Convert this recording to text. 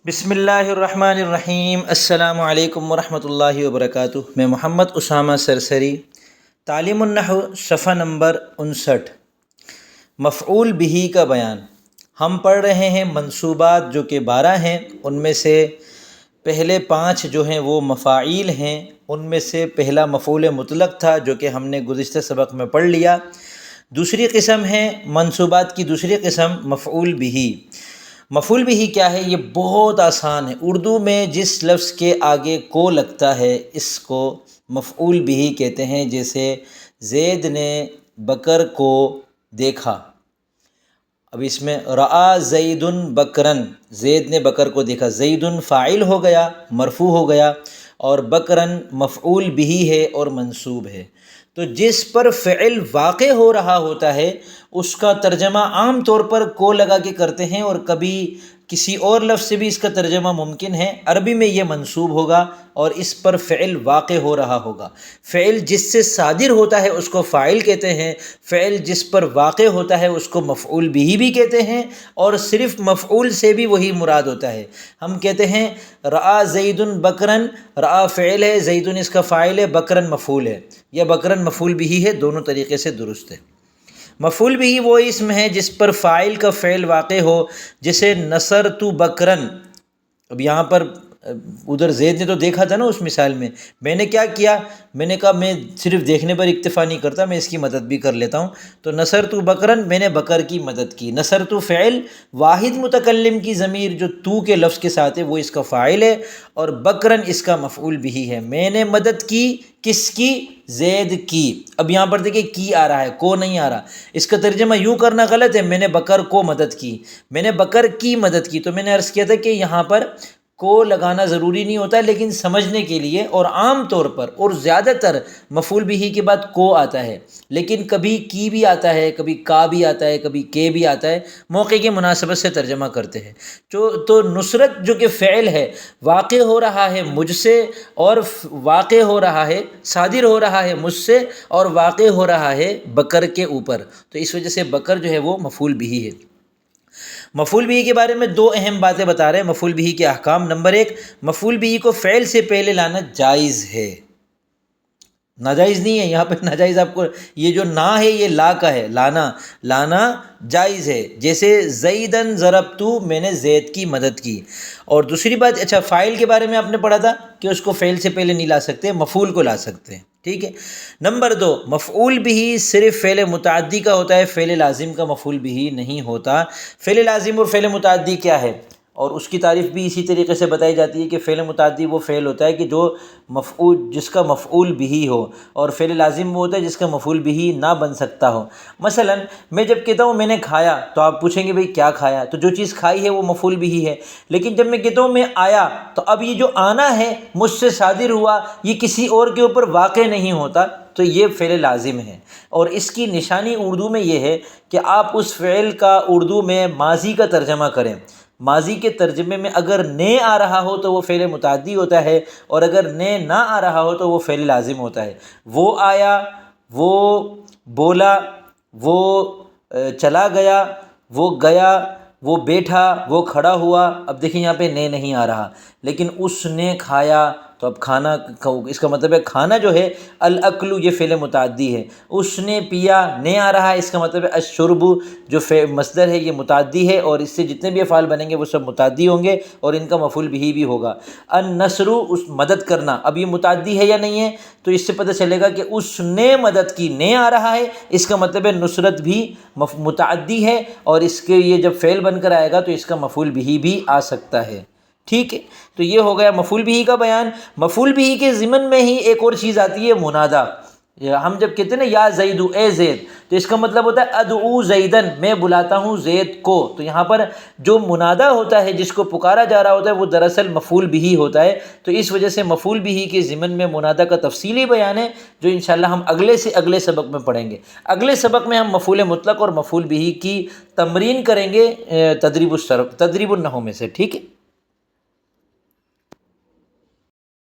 بسم اللہ الرحمن الرحیم۔ السلام علیکم ورحمۃ اللہ وبرکاتہ۔ میں محمد اسامہ سرسری، تعلیم النحو صفحہ نمبر 59، مفعول بہ کا بیان۔ ہم پڑھ رہے ہیں منصوبات جو کہ 12 ہیں، ان میں سے پہلے 5 جو ہیں وہ مفاعیل ہیں۔ ان میں سے پہلا مفعول مطلق تھا جو کہ ہم نے گزشتہ سبق میں پڑھ لیا۔ دوسری قسم ہے منصوبات کی دوسری قسم مفعول بہ۔ مفعول بہ کیا ہے؟ یہ بہت آسان ہے۔ اردو میں جس لفظ کے آگے کو لگتا ہے اس کو مفعول بہ کہتے ہیں۔ جیسے زید نے بکر کو دیکھا، اب اس میں رأى زید بکرن، زید نے بکر کو دیکھا، زید فاعل ہو گیا، مرفوع ہو گیا، اور بکرن مفعول بہ ہے اور منصوب ہے۔ تو جس پر فعل واقع ہو رہا ہوتا ہے اس کا ترجمہ عام طور پر کو لگا کے کرتے ہیں، اور کبھی کسی اور لفظ سے بھی اس کا ترجمہ ممکن ہے۔ عربی میں یہ منصوب ہوگا اور اس پر فعل واقع ہو رہا ہوگا۔ فعل جس سے صادر ہوتا ہے اس کو فاعل کہتے ہیں، فعل جس پر واقع ہوتا ہے اس کو مفعول بہ بھی کہتے ہیں، اور صرف مفعول سے بھی وہی مراد ہوتا ہے۔ ہم کہتے ہیں رأى زید بکرن، رأى فعل ہے، زید اس کا فاعل ہے، بکرن مفعول ہے، یا بکرن مفعول بہ ہے، دونوں طریقے سے درست ہے۔ مفعول بہ وہ اسم ہے جس پر فاعل کا فعل واقع ہو، جیسے نصرت بکرن۔ اب یہاں پر ادھر زید نے تو دیکھا تھا نا اس مثال میں نے کیا کیا؟ میں نے کہا میں صرف دیکھنے پر اکتفا نہیں کرتا، میں اس کی مدد بھی کر لیتا ہوں۔ تو نصرت بکرن، میں نے بکر کی مدد کی۔ نصرت فعل، واحد متکلم کی ضمیر جو تو کے لفظ کے ساتھ ہے وہ اس کا فاعل ہے، اور بکرن اس کا مفعول بہ ہے۔ میں نے مدد کی، کس کی؟ زید کی۔ اب یہاں پر دیکھیں کی آ رہا ہے، کو نہیں آ رہا۔ اس کا ترجمہ یوں کرنا غلط ہے، میں نے بکر کو مدد کی، میں نے بکر کی مدد کی۔ تو میں نے عرض کیا تھا کہ یہاں پر کو لگانا ضروری نہیں ہوتا، لیکن سمجھنے کے لیے، اور عام طور پر اور زیادہ تر مفعول بہ کے بعد کو آتا ہے، لیکن کبھی کی بھی آتا ہے، کبھی کا بھی آتا ہے، کبھی کے بھی آتا ہے، موقع کی مناسبت سے ترجمہ کرتے ہیں۔ تو نصرت جو کہ فعل ہے واقع ہو رہا ہے مجھ سے، اور واقع ہو رہا ہے، صادر ہو رہا ہے مجھ سے، اور واقع ہو رہا ہے بکر کے اوپر، تو اس وجہ سے بکر جو ہے وہ مفعول بہ ہے۔ مفعول بہ کے بارے میں 2 اہم باتیں بتا رہے ہیں مفعول بہ کے احکام۔ نمبر 1، مفعول بہ کو فعل سے پہلے لانا جائز ہے، ناجائز نہیں ہے۔ یہاں پہ ناجائز آپ کو یہ جو نا ہے یہ لا کا ہے، لانا جائز ہے۔ جیسے زیدن ضربت، میں نے زید کی مدد کی۔ اور دوسری بات، اچھا فاعل کے بارے میں آپ نے پڑھا تھا کہ اس کو فعل سے پہلے نہیں لا سکتے، مفعول کو لا سکتے ہیں، ٹھیک ہے۔ نمبر 2، مفعول بہ صرف فعل متعدی کا ہوتا ہے، فعل لازم کا مفعول بہ نہیں ہوتا۔ فعل لازم اور فعل متعدی کیا ہے؟ اور اس کی تعریف بھی اسی طریقے سے بتائی جاتی ہے کہ فعل متعدی وہ فعل ہوتا ہے کہ جو جس کا مفعول بہ ہو، اور فعل لازم وہ ہوتا ہے جس کا مفعول بہ نہ بن سکتا ہو۔ مثلا میں جب کہتا ہوں میں نے کھایا، تو آپ پوچھیں گے بھئی کیا کھایا؟ تو جو چیز کھائی ہے وہ مفعول بہ ہے۔ لیکن جب میں کہتا ہوں میں آیا، تو اب یہ جو آنا ہے مجھ سے صادر ہوا، یہ کسی اور کے اوپر واقع نہیں ہوتا، تو یہ فعل لازم ہے۔ اور اس کی نشانی اردو میں یہ ہے کہ آپ اس فعل کا اردو میں ماضی کا ترجمہ کریں۔ ماضی کے ترجمے میں اگر نے آ رہا ہو تو وہ فعل متعدی ہوتا ہے، اور اگر نے نہ آ رہا ہو تو وہ فعل لازم ہوتا ہے۔ وہ آیا، وہ بولا، وہ چلا گیا، وہ گیا، وہ بیٹھا، وہ کھڑا ہوا۔ اب دیکھیں یہاں پہ نے نہیں آ رہا، لیکن اس نے کھایا، تو اب کھانا، اس کا مطلب ہے کھانا جو ہے الاکل، یہ فعل متعدی ہے۔ اس نے پیا، نے آ رہا ہے، اس کا مطلب ہے الشرب جو مصدر ہے یہ متعدی ہے، اور اس سے جتنے بھی افعال بنیں گے وہ سب متعدی ہوں گے، اور ان کا مفعول بہ بھی ہوگا۔ النصر، اس مدد کرنا، اب یہ متعدی ہے یا نہیں ہے؟ تو اس سے پتہ چلے گا کہ اس نے مدد کی، نے آ رہا ہے، اس کا مطلب ہے نصرت بھی متعدی ہے، اور اس کے یہ جب فعل بن کر آئے گا تو اس کا مفعول بہ بھی آ سکتا ہے، ٹھیک ہے۔ تو یہ ہو گیا مفعول بہ کا بیان۔ مفعول بہ کے ضمن میں ہی ایک اور چیز آتی ہے منادا۔ ہم جب کہتے ہیں نا یا زید، اے زید، تو اس کا مطلب ہوتا ہے ادعو زیدن، میں بلاتا ہوں زید کو۔ تو یہاں پر جو منادا ہوتا ہے، جس کو پکارا جا رہا ہوتا ہے، وہ دراصل مفعول بہ ہوتا ہے۔ تو اس وجہ سے مفعول بہ کے ضمن میں منادا کا تفصیلی بیان ہے، جو انشاءاللہ ہم اگلے سبق میں پڑھیں گے۔ اگلے سبق میں ہم مفعول مطلق اور مفعول بہ کی تمرین کریں گے تدریب النحو میں سے، ٹھیک ہے۔